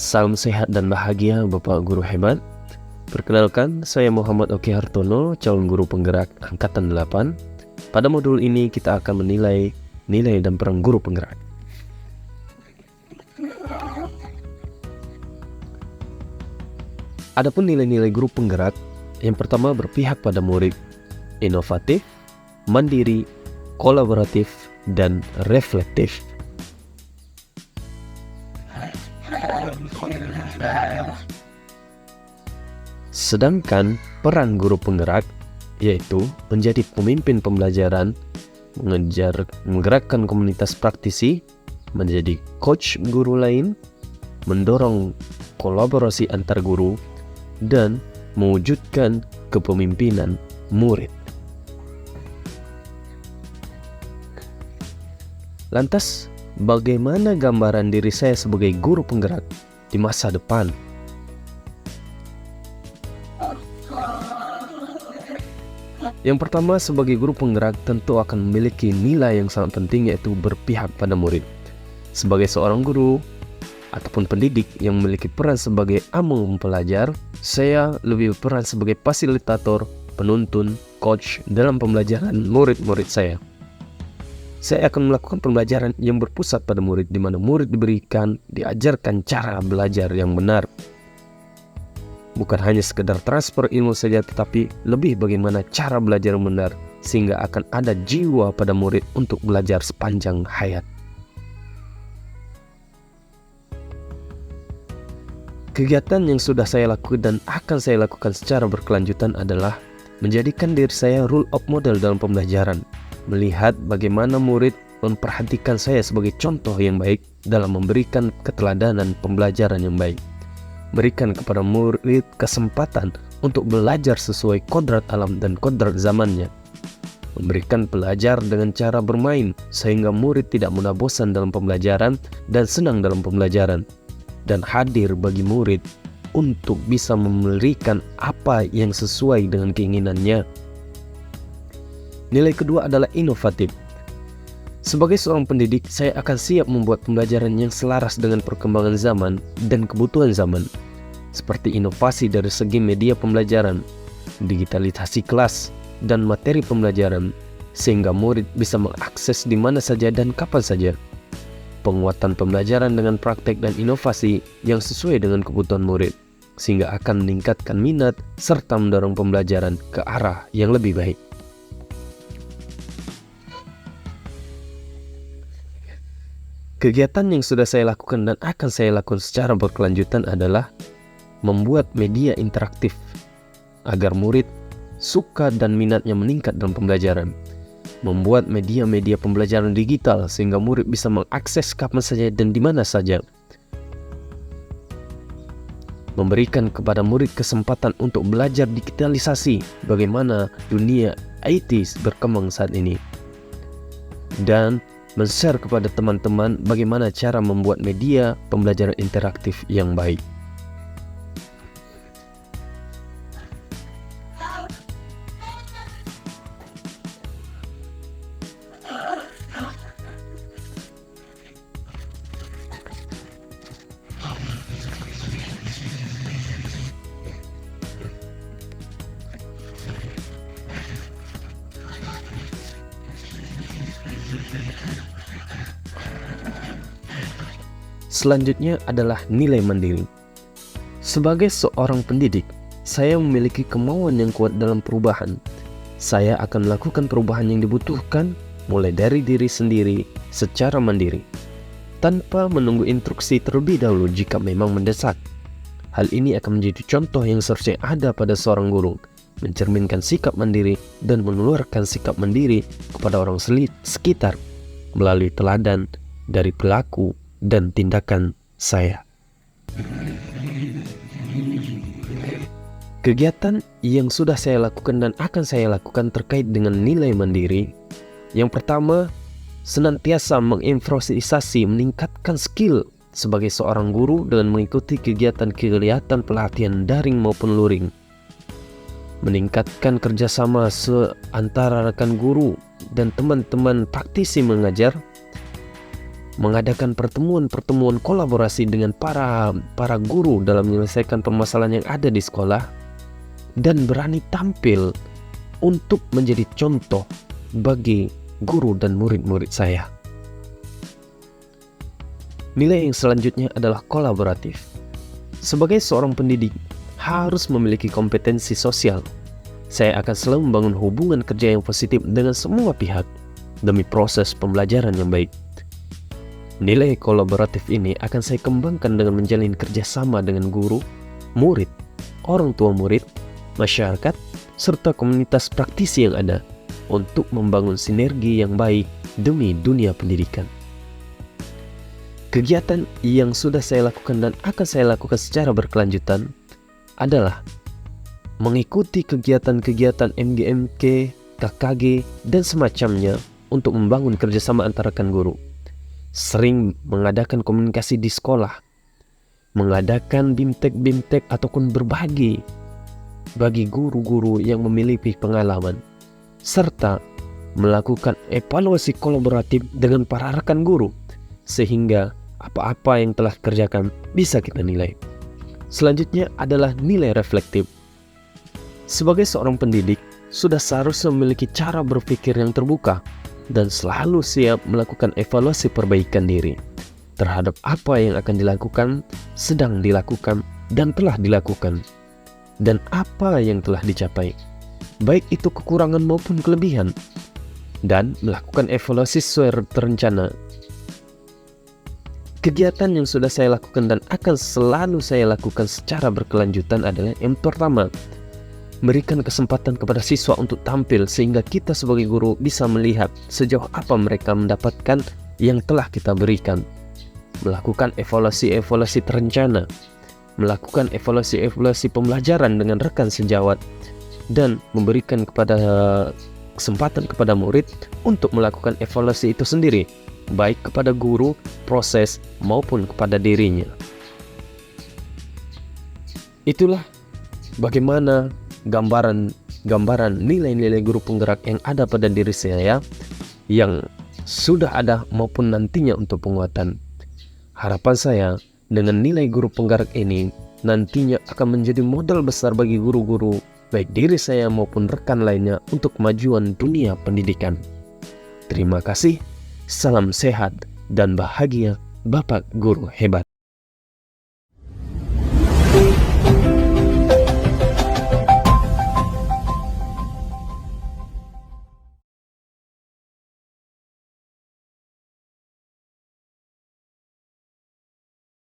Salam sehat dan bahagia Bapak Guru hebat. Perkenalkan, saya Muhammad Oki Hartono, calon guru penggerak Angkatan 8. Pada modul ini kita akan menilai nilai dan peran guru penggerak. Adapun nilai-nilai guru penggerak, yang pertama berpihak pada murid, inovatif, mandiri, kolaboratif, dan reflektif. Sedangkan peran guru penggerak yaitu menjadi pemimpin pembelajaran, menggerakkan komunitas praktisi, menjadi coach guru lain, mendorong kolaborasi antar guru, dan mewujudkan kepemimpinan murid. Lantas, bagaimana gambaran diri saya sebagai guru penggerak di masa depan? Yang pertama, sebagai guru penggerak tentu akan memiliki nilai yang sangat penting, yaitu berpihak pada murid. Sebagai seorang guru ataupun pendidik yang memiliki peran sebagai among pelajar, saya lebih berperan sebagai fasilitator, penuntun, coach dalam pembelajaran murid-murid saya. Saya akan melakukan pembelajaran yang berpusat pada murid, di mana murid diajarkan cara belajar yang benar. Bukan hanya sekedar transfer ilmu saja, tetapi lebih bagaimana cara belajar yang benar, sehingga akan ada jiwa pada murid untuk belajar sepanjang hayat. Kegiatan yang sudah saya lakukan dan akan saya lakukan secara berkelanjutan adalah menjadikan diri saya role of model dalam pembelajaran, melihat bagaimana murid memperhatikan saya sebagai contoh yang baik dalam memberikan keteladanan pembelajaran yang baik. Berikan kepada murid kesempatan untuk belajar sesuai kodrat alam dan kodrat zamannya. Memberikan pelajar dengan cara bermain sehingga murid tidak mudah bosan dalam pembelajaran dan senang dalam pembelajaran. Dan hadir bagi murid untuk bisa memberikan apa yang sesuai dengan keinginannya. Nilai kedua adalah inovatif. Sebagai seorang pendidik, saya akan siap membuat pembelajaran yang selaras dengan perkembangan zaman dan kebutuhan zaman, seperti inovasi dari segi media pembelajaran, digitalisasi kelas, dan materi pembelajaran, sehingga murid bisa mengakses di mana saja dan kapan saja. Penguatan pembelajaran dengan praktek dan inovasi yang sesuai dengan kebutuhan murid, sehingga akan meningkatkan minat serta mendorong pembelajaran ke arah yang lebih baik. Kegiatan yang sudah saya lakukan dan akan saya lakukan secara berkelanjutan adalah membuat media interaktif agar murid suka dan minatnya meningkat dalam pembelajaran. Membuat media-media pembelajaran digital sehingga murid bisa mengakses kapan saja dan di mana saja. Memberikan kepada murid kesempatan untuk belajar digitalisasi, bagaimana dunia IT berkembang saat ini. Dan men-share kepada teman-teman bagaimana cara membuat media pembelajaran interaktif yang baik. Selanjutnya adalah nilai mandiri. Sebagai seorang pendidik, saya memiliki kemauan yang kuat dalam perubahan. Saya akan melakukan perubahan yang dibutuhkan mulai dari diri sendiri secara mandiri, tanpa menunggu instruksi terlebih dahulu jika memang mendesak. Hal ini akan menjadi contoh yang seharusnya ada pada seorang guru, mencerminkan sikap mandiri dan menularkan sikap mandiri kepada orang sekitar melalui teladan dari perilaku dan tindakan saya. Kegiatan yang sudah saya lakukan dan akan saya lakukan terkait dengan nilai mandiri. Yang pertama, senantiasa mengimprovisasi, meningkatkan skill sebagai seorang guru dengan mengikuti kegiatan pelatihan daring maupun luring. Meningkatkan kerjasama antara rekan guru dan teman-teman praktisi mengajar. mengadakan pertemuan-pertemuan kolaborasi dengan para guru dalam menyelesaikan permasalahan yang ada di sekolah, dan berani tampil untuk menjadi contoh bagi guru dan murid-murid saya. Nilai yang selanjutnya adalah kolaboratif. Sebagai seorang pendidik, harus memiliki kompetensi sosial. Saya akan selalu membangun hubungan kerja yang positif dengan semua pihak demi proses pembelajaran yang baik. Nilai kolaboratif ini akan saya kembangkan dengan menjalin kerjasama dengan guru, murid, orang tua murid, masyarakat, serta komunitas praktisi yang ada untuk membangun sinergi yang baik demi dunia pendidikan. Kegiatan yang sudah saya lakukan dan akan saya lakukan secara berkelanjutan adalah mengikuti kegiatan-kegiatan MGMK, KKG, dan semacamnya untuk membangun kerjasama antara rekan guru. Sering mengadakan komunikasi di sekolah, mengadakan bimtek-bimtek ataupun berbagi bagi guru-guru yang memiliki pengalaman, serta melakukan evaluasi kolaboratif dengan para rekan guru, sehingga apa-apa yang telah dikerjakan bisa kita nilai. Selanjutnya adalah nilai reflektif. Sebagai seorang pendidik, sudah seharusnya memiliki cara berpikir yang terbuka dan selalu siap melakukan evaluasi perbaikan diri terhadap apa yang akan dilakukan, sedang dilakukan, dan telah dilakukan, dan apa yang telah dicapai, baik itu kekurangan maupun kelebihan, dan melakukan evaluasi sesuai terencana. Kegiatan yang sudah saya lakukan dan akan selalu saya lakukan secara berkelanjutan adalah yang pertama, berikan kesempatan kepada siswa untuk tampil sehingga kita sebagai guru bisa melihat sejauh apa mereka mendapatkan yang telah kita berikan. Melakukan evaluasi-evaluasi terencana, melakukan evaluasi-evaluasi pembelajaran dengan rekan sejawat, dan memberikan kesempatan kepada murid untuk melakukan evaluasi itu sendiri, baik kepada guru, proses, maupun kepada dirinya. Itulah bagaimana gambaran nilai-nilai guru penggerak yang ada pada diri saya, yang sudah ada maupun nantinya untuk penguatan. Harapan saya dengan nilai guru penggerak ini nantinya akan menjadi modal besar bagi guru-guru, baik diri saya maupun rekan lainnya, untuk kemajuan dunia pendidikan. Terima kasih. Salam sehat dan bahagia, Bapak Guru Hebat.